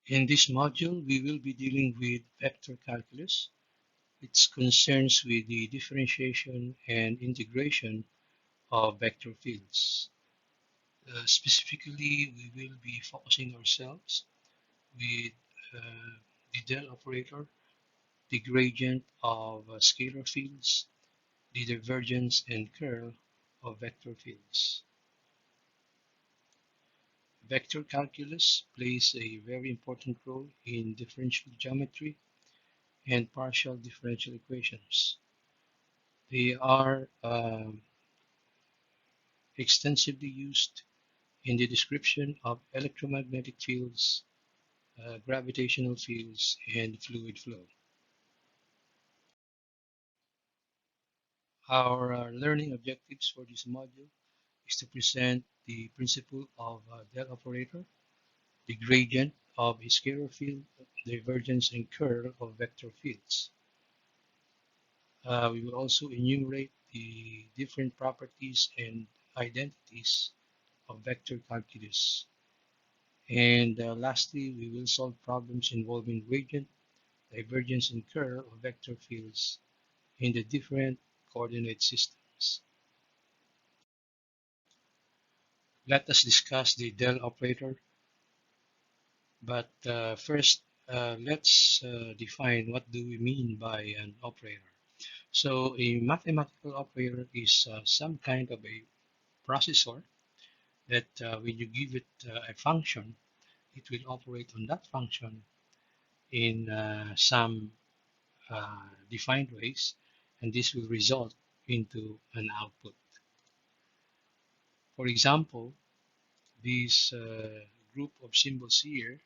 In this module, we will be dealing with vector calculus. It concerns with the differentiation and integration of vector fields. Specifically, we will be focusing ourselves with the del operator, the gradient of scalar fields, the divergence and curl of vector fields. Vector calculus plays a very important role in differential geometry and partial differential equations. They are extensively used in the description of electromagnetic fields, gravitational fields, and fluid flow. Our learning objectives for this module is to present the principle of del operator, the gradient of a scalar field, divergence and curl of vector fields. We will also enumerate the different properties and identities of vector calculus. And lastly, we will solve problems involving gradient, divergence, and curl of vector fields in the different coordinate systems. Let us discuss the del operator, but first, let's define what do we mean by an operator. So a mathematical operator is some kind of a processor that when you give it a function, it will operate on that function in some defined ways, and this will result into an output. For example, this group of symbols here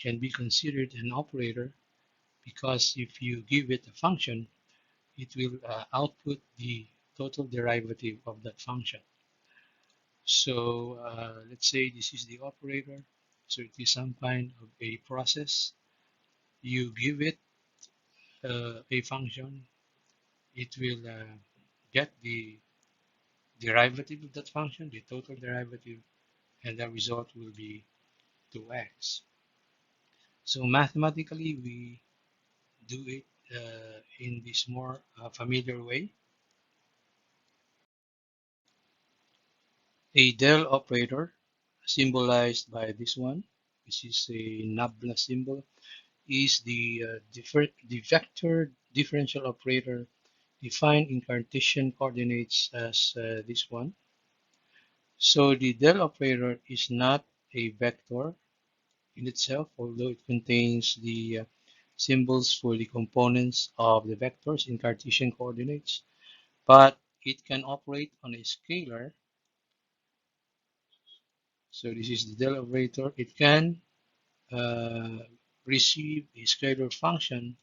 can be considered an operator because if you give it a function, it will output the total derivative of that function. So let's say this is the operator. So it is some kind of a process. You give it a function, it will get the derivative of that function, the total derivative, and the result will be 2x. So mathematically, we do it in this more familiar way. A del operator, symbolized by this one, which is a nabla symbol, is the vector differential operator defined in Cartesian coordinates as this one. So the del operator is not a vector in itself, although it contains the symbols for the components of the vectors in Cartesian coordinates, but it can operate on a scalar. So this is the del operator. It can receive a scalar function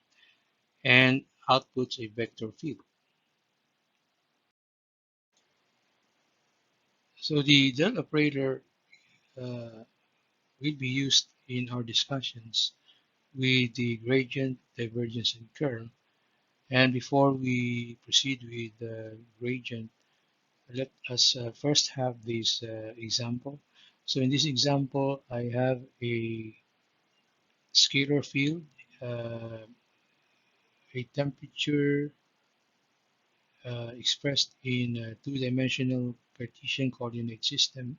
and outputs a vector field. So the del operator will be used in our discussions with the gradient, divergence, and curl. And before we proceed with the gradient, let us first have this example. So in this example, I have a scalar field, uh, a temperature expressed in a two-dimensional Cartesian coordinate system.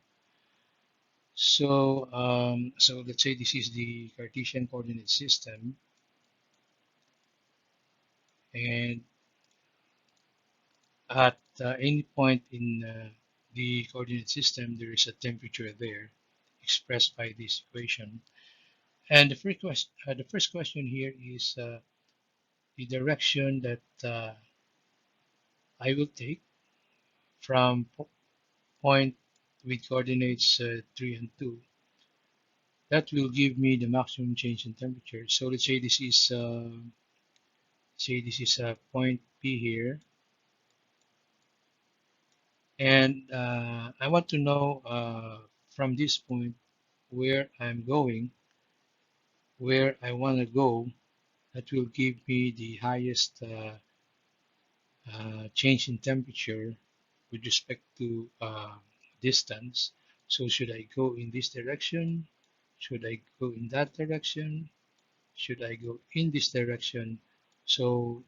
So let's say this is the Cartesian coordinate system, and at any point in the coordinate system, there is a temperature there expressed by this equation. And the first question here is the direction that I will take from point with coordinates 3 and 2. That will give me the maximum change in temperature. So let's say this is point P here, and I want to know from this point where I'm going, where I want to go. That will give me the highest change in temperature with respect to distance. So should I go in this direction? Should I go in that direction? Should I go in this direction? So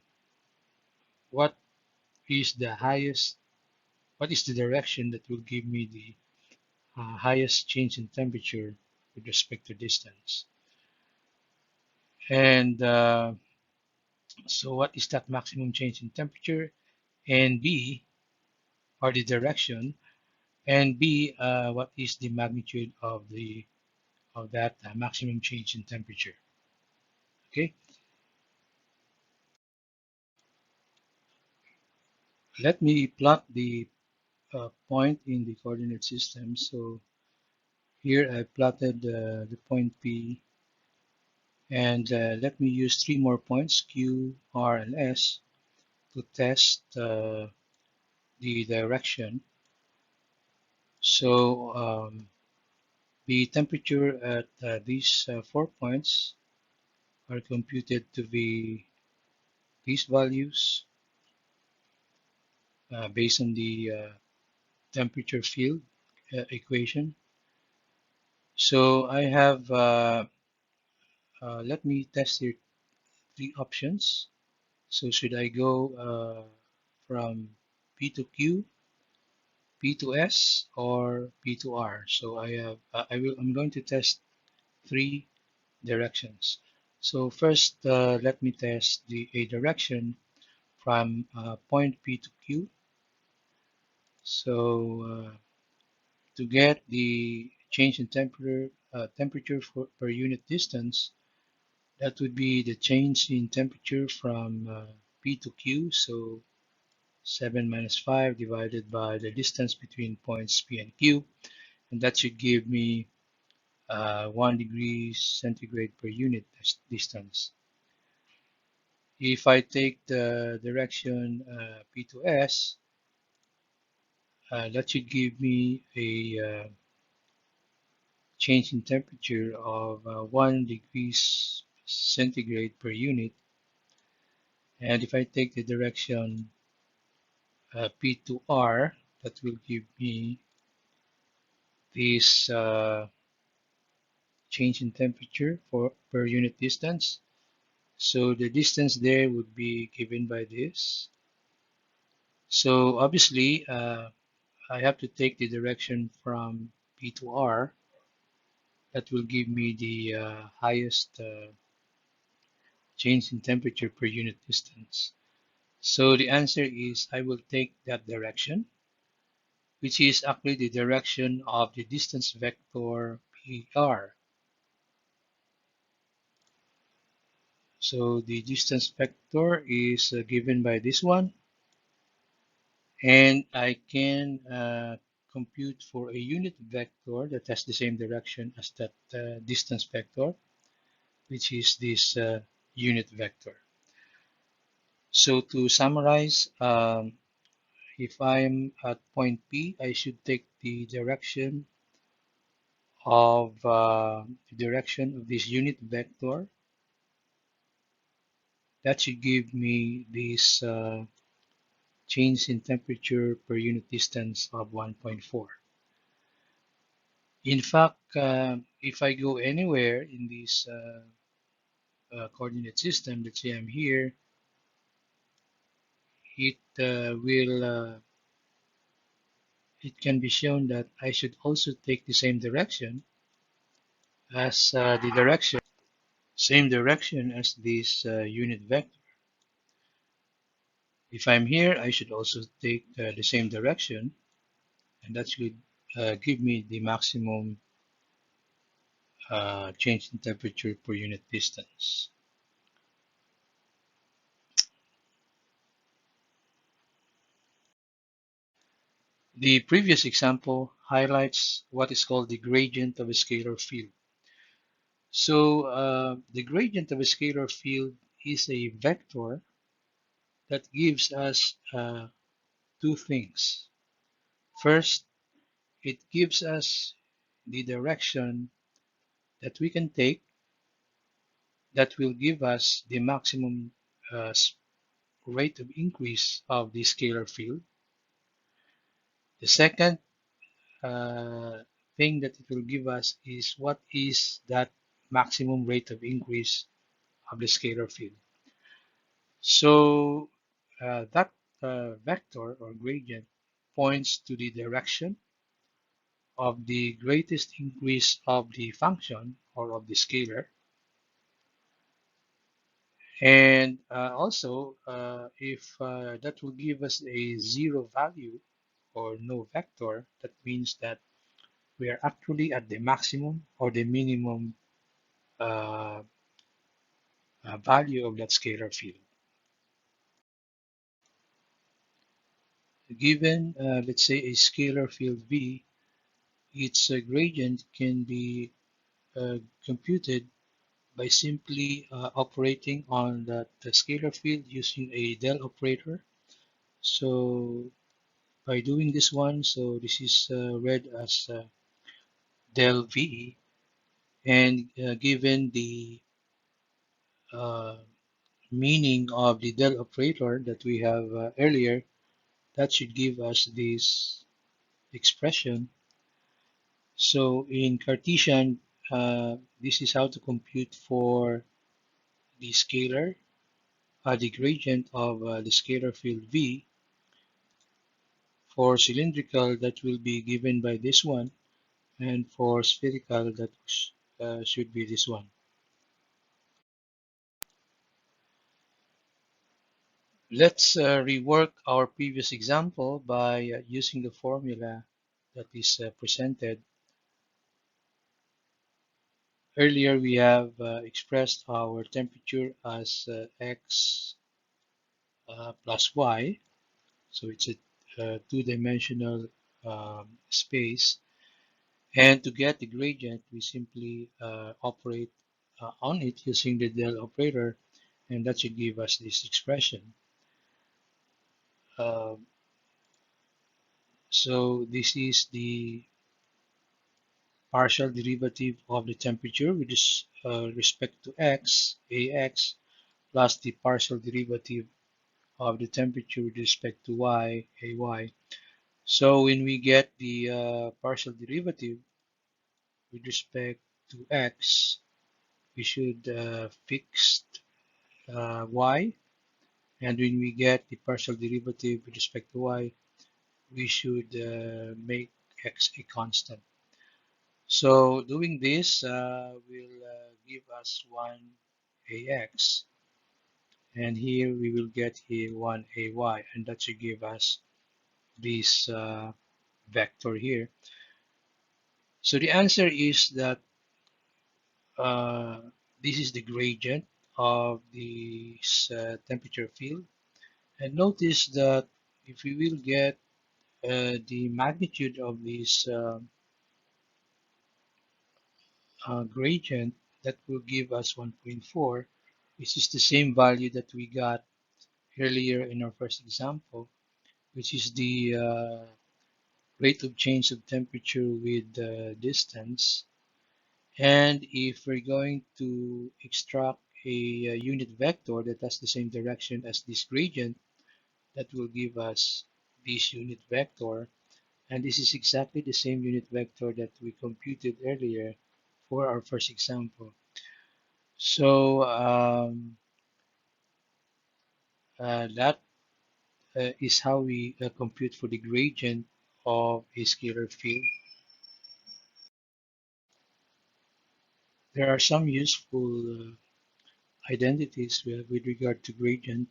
what is the highest, what is the direction that will give me the highest change in temperature with respect to distance? And so what is that maximum change in temperature? And B, or the direction, and B, what is the magnitude of the of that maximum change in temperature? Okay, let me plot the point in the coordinate system. So here I plotted the point P, and let me use three more points, Q, R, and S, to test the direction. So the temperature at these 4 points are computed to be these values based on the temperature field equation. So I have, let me test here three options. So should I go from P to Q, P to S, or P to R? So I'm going to test three directions. So first, let me test a direction from point P to Q. So to get the change in temperature per unit distance, that would be the change in temperature from P to Q. So 7 minus 5 divided by the distance between points P and Q, and that should give me 1 degree centigrade per unit distance. If I take the direction P to S, that should give me a change in temperature of 1 degrees centigrade per unit. And if I take the direction P to R, that will give me this change in temperature for per unit distance. So the distance there would be given by this. So obviously, I have to take the direction from P to R. That will give me the highest change in temperature per unit distance. So the answer is I will take that direction, which is actually the direction of the distance vector PR. So the distance vector is given by this one, and I can compute for a unit vector that has the same direction as that distance vector, which is this unit vector. So to summarize, if I'm at point P, I should take the direction of this unit vector. That should give me this change in temperature per unit distance of 1.4. In fact, if I go anywhere in this coordinate system, let's say I'm here, it it can be shown that I should also take the same direction as same direction as this unit vector. If I'm here, I should also take the same direction, and that should give me the maximum change in temperature per unit distance. The previous example highlights what is called the gradient of a scalar field. So the gradient of a scalar field is a vector that gives us two things. First, it gives us the direction that we can take that will give us the maximum rate of increase of the scalar field. The second thing that it will give us is what is that maximum rate of increase of the scalar field. So that vector or gradient points to the direction of the greatest increase of the function or of the scalar. And also, if that will give us a zero value or no vector, that means that we are actually at the maximum or the minimum uh, value of that scalar field. Given, let's say, a scalar field V, its gradient can be uh, computed by simply operating on the scalar field using a del operator. So by doing this one, so this is read as del V, and given the uh, meaning of the del operator that we have earlier, that should give us this expression. So in Cartesian, this is how to compute for the scalar, the gradient of the scalar field V. For cylindrical, that will be given by this one, and for spherical, that should be this one. Let's rework our previous example by using the formula that is presented. Earlier, we have expressed our temperature as x plus y. So it's a two-dimensional space. And to get the gradient, we simply operate on it using the del operator, and that should give us this expression. Uh, so this is the partial derivative of the temperature with respect to x, ax, plus the partial derivative of the temperature with respect to y, ay. So when we get the partial derivative with respect to x, we should fix y, and when we get the partial derivative with respect to y, we should make x a constant. So doing this will give us 1ax, and here we will get here 1ay, and that should give us this vector here. So the answer is that uh, this is the gradient of this temperature field. And notice that if we will get the magnitude of this gradient, that will give us 1.4, which is the same value that we got earlier in our first example, which is the rate of change of temperature with distance. And if we're going to extract a unit vector that has the same direction as this gradient, that will give us this unit vector. And this is exactly the same unit vector that we computed earlier for our first example. So that is how we compute for the gradient of a scalar field. There are some useful identities with regard to gradient.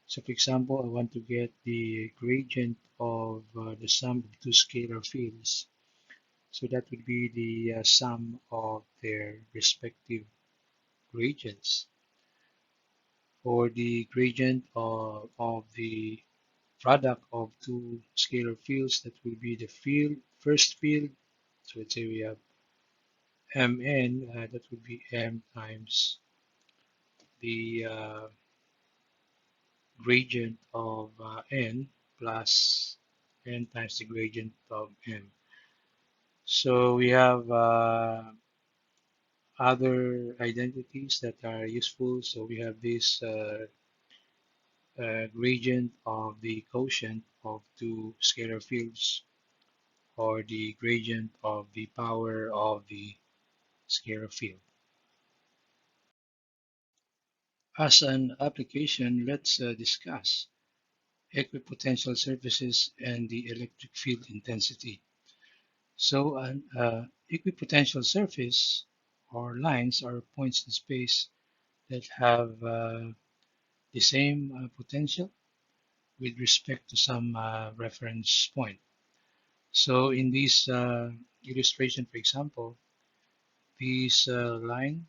So for example, I want to get the gradient of the sum of two scalar fields. So that would be the sum of their respective gradients. For the gradient of the product of two scalar fields, that will be the first field. So let's say we have Mn, that would be M times the gradient of N plus N times the gradient of M. So we have other identities that are useful. So we have this gradient of the quotient of two scalar fields. or the gradient of the power of the scalar field. As an application, let's discuss equipotential surfaces and the electric field intensity. So an equipotential surface or lines are points in space that have the same potential with respect to some reference point. So in this illustration, for example, this line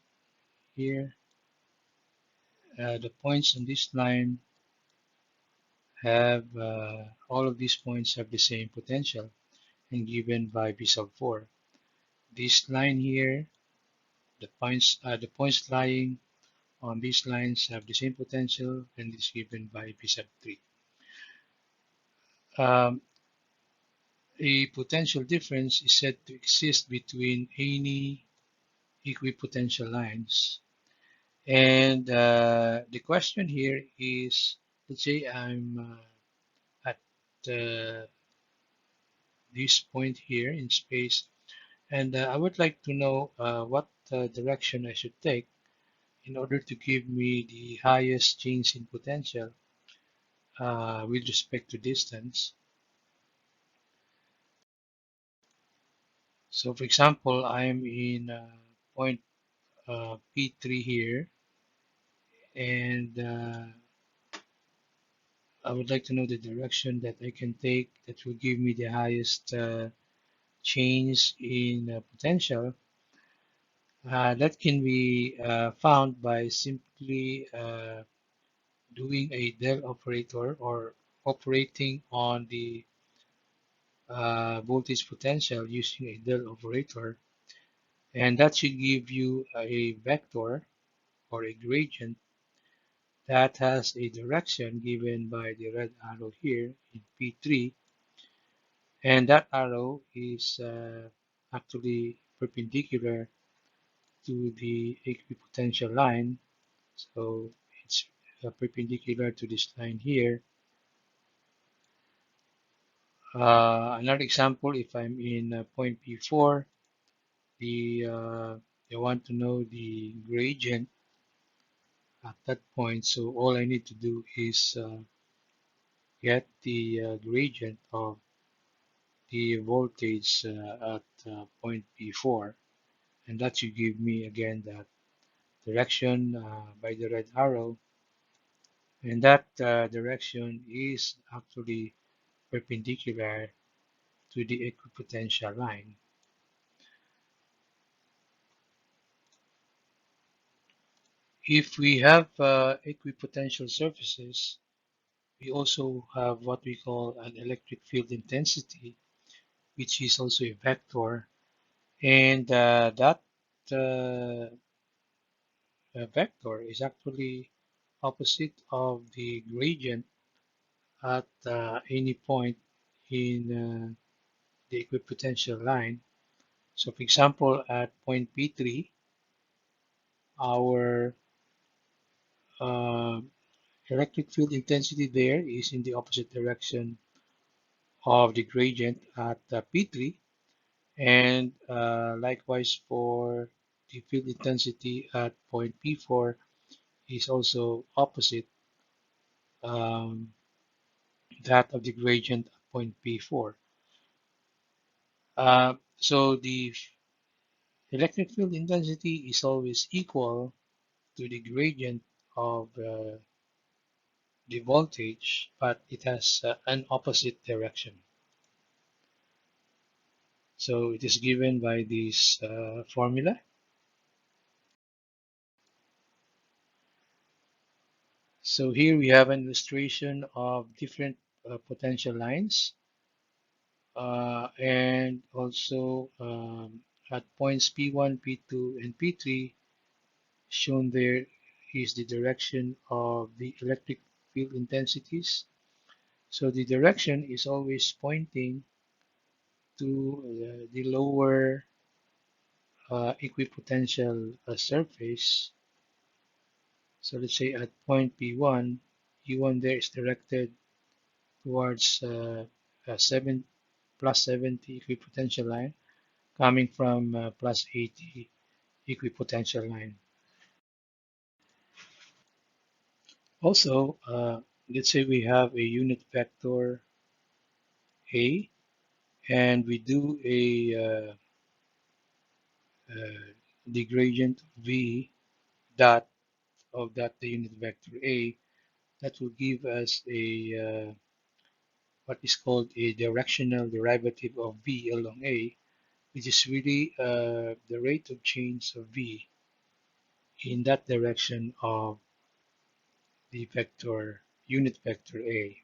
here, the points on this line have all of these points have the same potential and given by B sub 4. This line here, the points lying on these lines have the same potential and is given by B sub 3. Um, a potential difference is said to exist between any equipotential lines. And the question here is, let's say I'm at uh, this point here in space, and I would like to know what direction I should take in order to give me the highest change in potential with respect to distance. So for example, I'm in point P3 here, and I would like to know the direction that I can take that will give me the highest change in potential. That can be found by simply doing a del operator or operating on the voltage potential using a del operator, and that should give you a vector or a gradient that has a direction given by the red arrow here in P3, and that arrow is actually perpendicular to the equipotential line, so it's perpendicular to this line here. Another example, if I'm in point P4, I want to know the gradient at that point, so all I need to do is get the gradient of the voltage at point P4, and that should give me again that direction by the red arrow, and that direction is actually perpendicular to the equipotential line. If we have equipotential surfaces, we also have what we call an electric field intensity, which is also a vector, and that uh, vector is actually opposite of the gradient at any point in the equipotential line. So for example, at point P3, our uh, electric field intensity there is in the opposite direction of the gradient at P3, and likewise for the field intensity at point P4 is also opposite um, that of the gradient at point P4. So the electric field intensity is always equal to the gradient of the voltage, but it has an opposite direction. So it is given by this formula. So here we have an illustration of different potential lines, and also at points P1, P2, and P3 shown there is the direction of the electric field intensities. So the direction is always pointing to the lower equipotential surface. So let's say at point E1 there is directed towards 7 plus 70 equipotential line coming from plus 80 equipotential line. Also, let's say we have a unit vector A and we do the gradient V dot of that the unit vector A, that will give us what is called a directional derivative of V along A, which is really the rate of change of V in that direction of the vector unit vector A.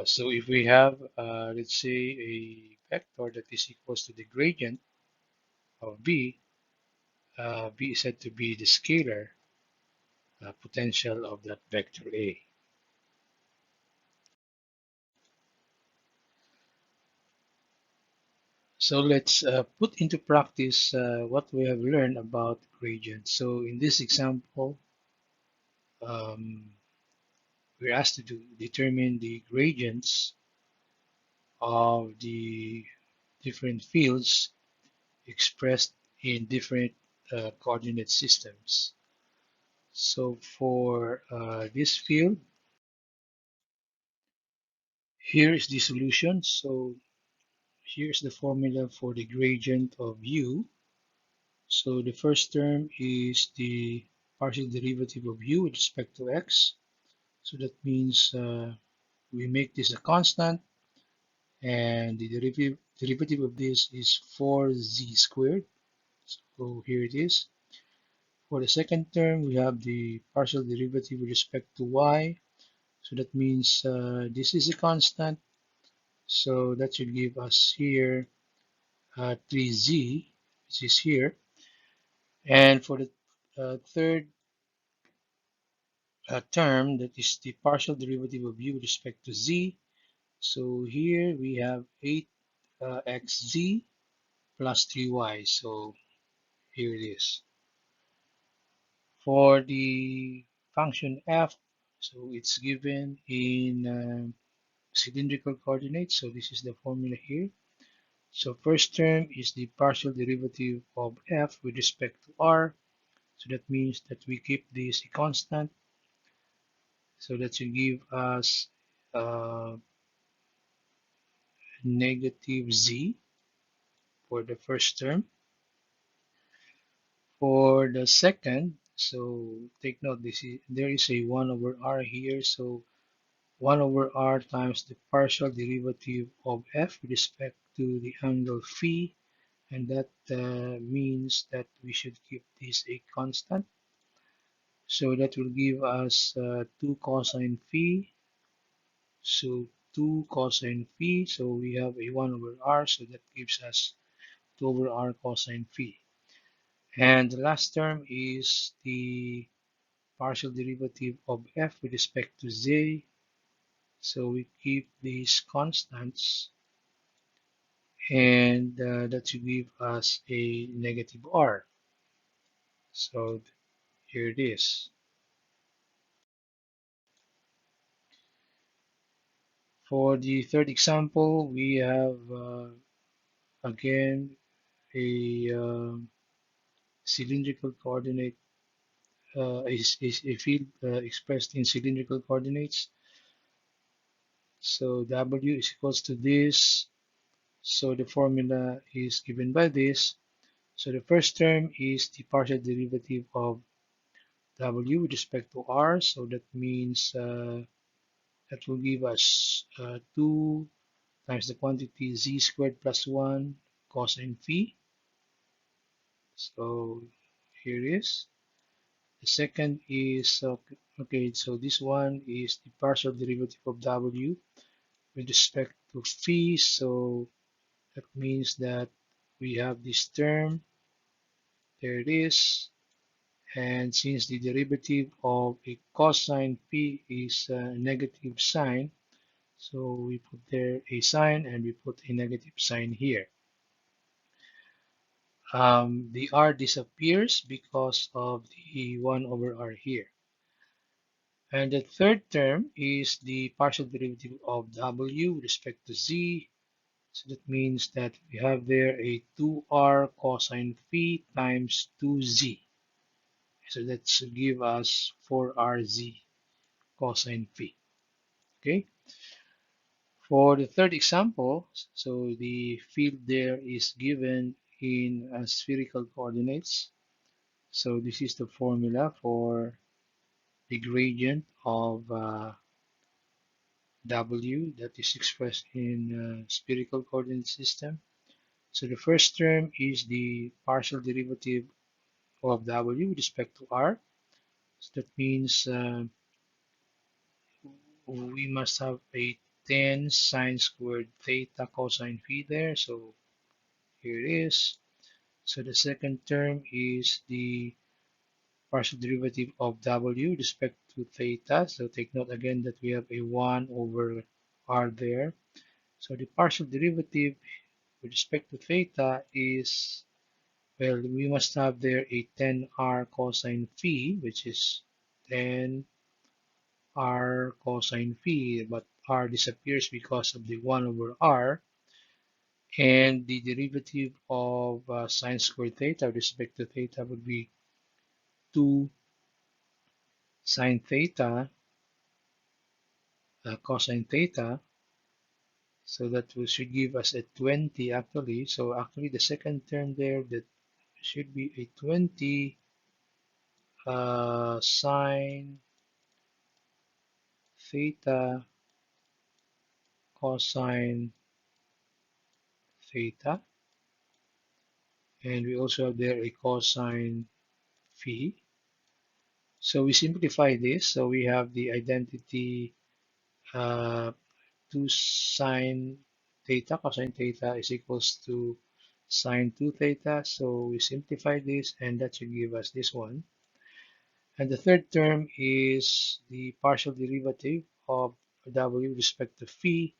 So if we have, let's say, a vector that is equals to the gradient of V, V is said to be the scalar potential of that vector A. So let's put into practice what we have learned about gradients. So in this example, um, we're asked to determine the gradients of the different fields expressed in different coordinate systems. So for this field, here is the solution. So here's the formula for the gradient of u. So the first term is the partial derivative of u with respect to x. So that means we make this a constant, and the derivative of this is 4z squared. So here it is. For the second term, we have the partial derivative with respect to y. So that means this is a constant. So that should give us here 3z, which is here. And for the third term, that is the partial derivative of u with respect to z. So here we have 8xz plus 3y. So here it is. For the function f, so it's given in cylindrical coordinates. So this is the formula here. So first term is the partial derivative of f with respect to r. So that means that we keep this a constant. So that should give us uh, negative z for the first term. For the second, so take note, there is a 1 over r here. So 1 over r times the partial derivative of f with respect to the angle phi, and that means that we should keep this a constant. So that will give us 2 cosine phi. So 2 cosine phi. So we have a 1 over r. So that gives us 2 over r cosine phi. And the last term is the partial derivative of f with respect to z. So we keep these constants, and that should give us a negative r. So here it is. For the third example, we have again a cylindrical coordinate, a field expressed in cylindrical coordinates. So W is equals to this. So the formula is given by this. So the first term is the partial derivative of W with respect to R. So that means that will give us 2 times the quantity z squared plus 1 cosine phi. So here is. The second is, okay, so this one is the partial derivative of W with respect to phi. So that means that we have this term. There it is. And since the derivative of a cosine phi is a negative sign, so we put there a sign and we put a negative sign here. The r disappears because of the 1 over r here. And the third term is the partial derivative of w with respect to z. So that means that we have there a 2r cosine phi times 2z. So that should give us 4rz cosine phi. Okay. For the third example, so the field there is given in spherical coordinates. So this is the formula for the gradient of W that is expressed in spherical coordinate system. So the first term is the partial derivative of W with respect to R. So that means we must have a 10 sine squared theta cosine phi there. So here it is. So the second term is the partial derivative of W with respect to theta. So take note again that we have a 1 over R there. So the partial derivative with respect to theta is, well, we must have there a 10r cosine phi, which is 10r cosine phi, but r disappears because of the 1 over r. And the derivative of sine squared theta with respect to theta would be 2 sine theta cosine theta. So that should give us a 20 actually. So actually the second term there that should be a 20 sine theta cosine theta, and we also have there a cosine phi. So we simplify this. So we have the identity uh, 2 sine theta cosine theta is equals to sine 2 theta. So we simplify this, and that should give us this one. And the third term is the partial derivative of w with respect to phi.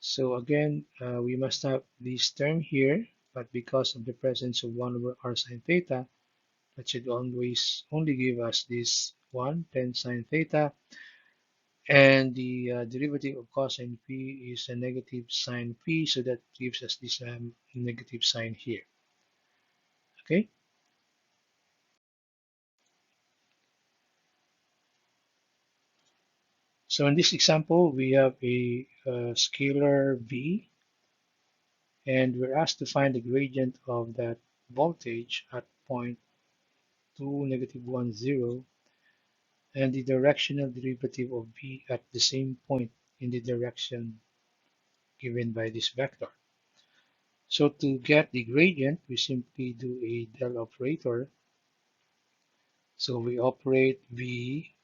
So again, we must have this term here, but because of the presence of 1 over r sine theta, that should always only give us this 1, 10 sine theta. And the derivative of cosine phi is a negative sine phi, so that gives us this negative sign here. Okay. So in this example, we have a scalar V, and we're asked to find the gradient of that voltage at point 2, negative 1, 0, and the directional derivative of V at the same point in the direction given by this vector. So to get the gradient, we simply do a del operator. So we operate V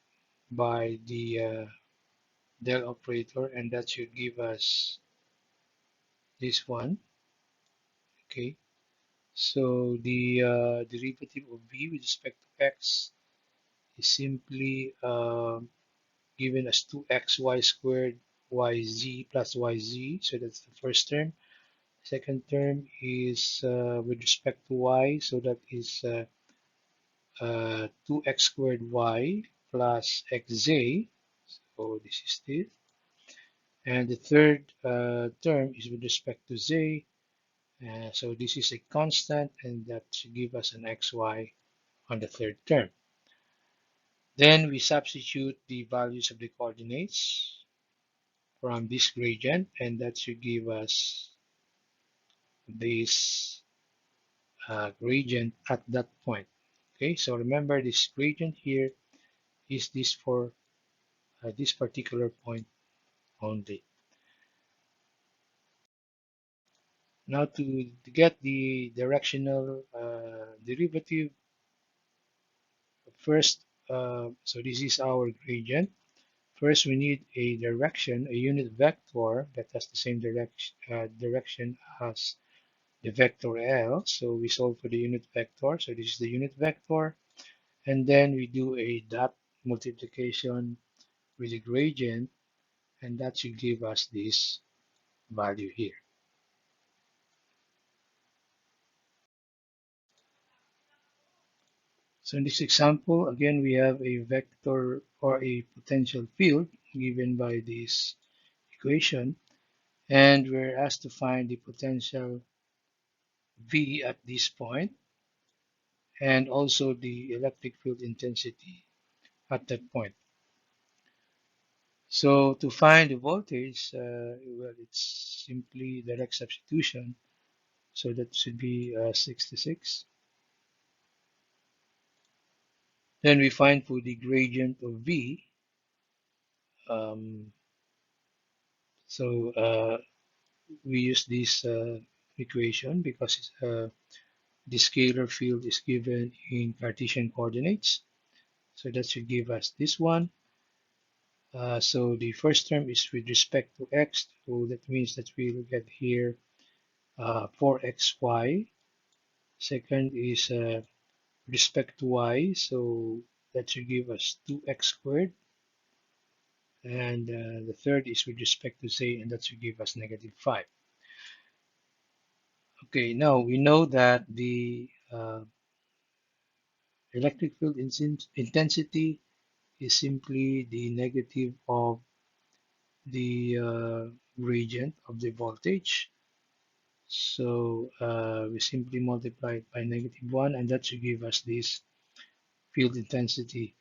by the del operator, and that should give us this one. Okay. So the derivative of v with respect to x is simply given as 2xy squared yz plus yz. So that's the first term. Second term is with respect to y. So that is 2x squared y plus xz. So this is this. And the third term is with respect to z. So this is a constant, and that should give us an xy on the third term. Then we substitute the values of the coordinates from this gradient, and that should give us this gradient at that point. Okay, so remember this gradient here is this for this particular point only. Now to get the directional derivative, first, so this is our gradient. First, we need a direction, a unit vector that has the same direction as the vector L. So we solve for the unit vector. So this is the unit vector. And then we do a dot multiplication with the gradient, and that should give us this value here. So in this example, again, we have a vector or a potential field given by this equation, and we're asked to find the potential V at this point and also the electric field intensity at that point. So to find the voltage, well, it's simply direct substitution. So that should be 66. Then we find for the gradient of V. Um, so we use this equation because the scalar field is given in Cartesian coordinates. So that should give us this one. So the first term is with respect to x. So that means that we'll get here 4xy. Second is respect to y. So that should give us 2x squared. And the third is with respect to z, and that should give us negative 5. Okay, now we know that the electric field intensity is simply the negative of the gradient of the voltage. So we simply multiply it by negative 1, and that should give us this field intensity.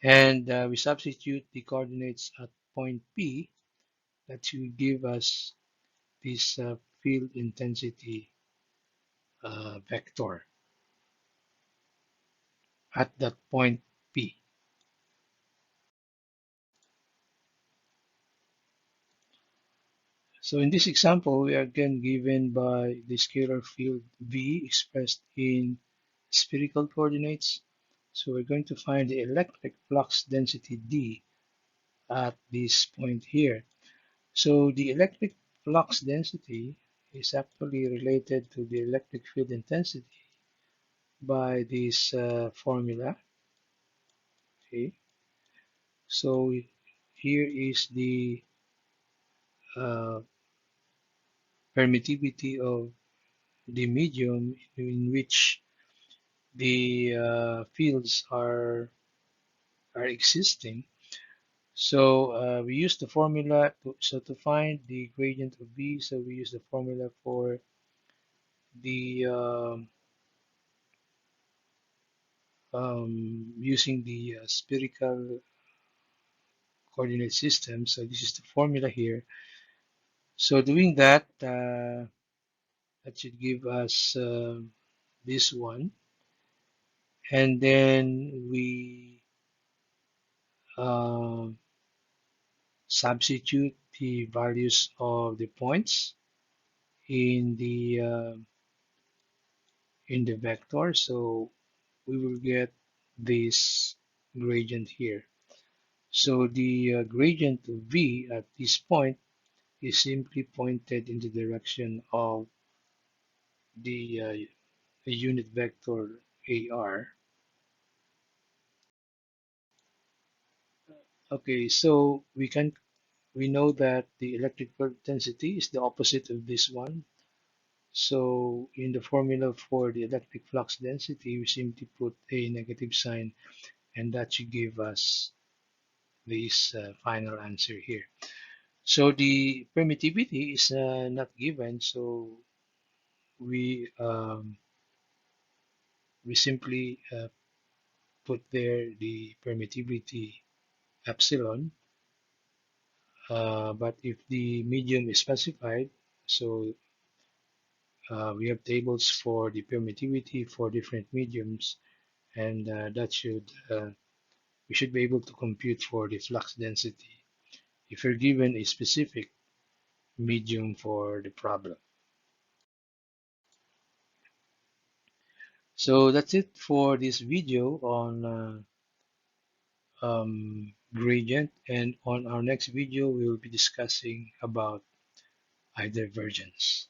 And we substitute the coordinates at point P, that should give us this field intensity vector at that point P. So in this example, we are again given by the scalar field V expressed in spherical coordinates. So we're going to find the electric flux density D at this point here. So the electric flux density is actually related to the electric field intensity by this formula. Okay, so here is the uh, permittivity of the medium in which the fields are existing. So we use the formula to find the gradient of V. So we use the formula for the using the spherical coordinate system. So this is the formula here. So doing that, that should give us this one, and then we uh, substitute the values of the points in the vector. So we will get this gradient here. So the gradient of V at this point is simply pointed in the direction of the unit vector AR. Okay, so we know that the electrical intensity is the opposite of this one. So in the formula for the electric flux density, we simply put a negative sign, and that should give us this final answer here. So the permittivity is not given, so we um, we simply put there the permittivity epsilon. But if the medium is specified, so we have tables for the permittivity for different mediums, and that should we should be able to compute for the flux density if you're given a specific medium for the problem. So that's it for this video on gradient, and on our next video we will be discussing about divergence.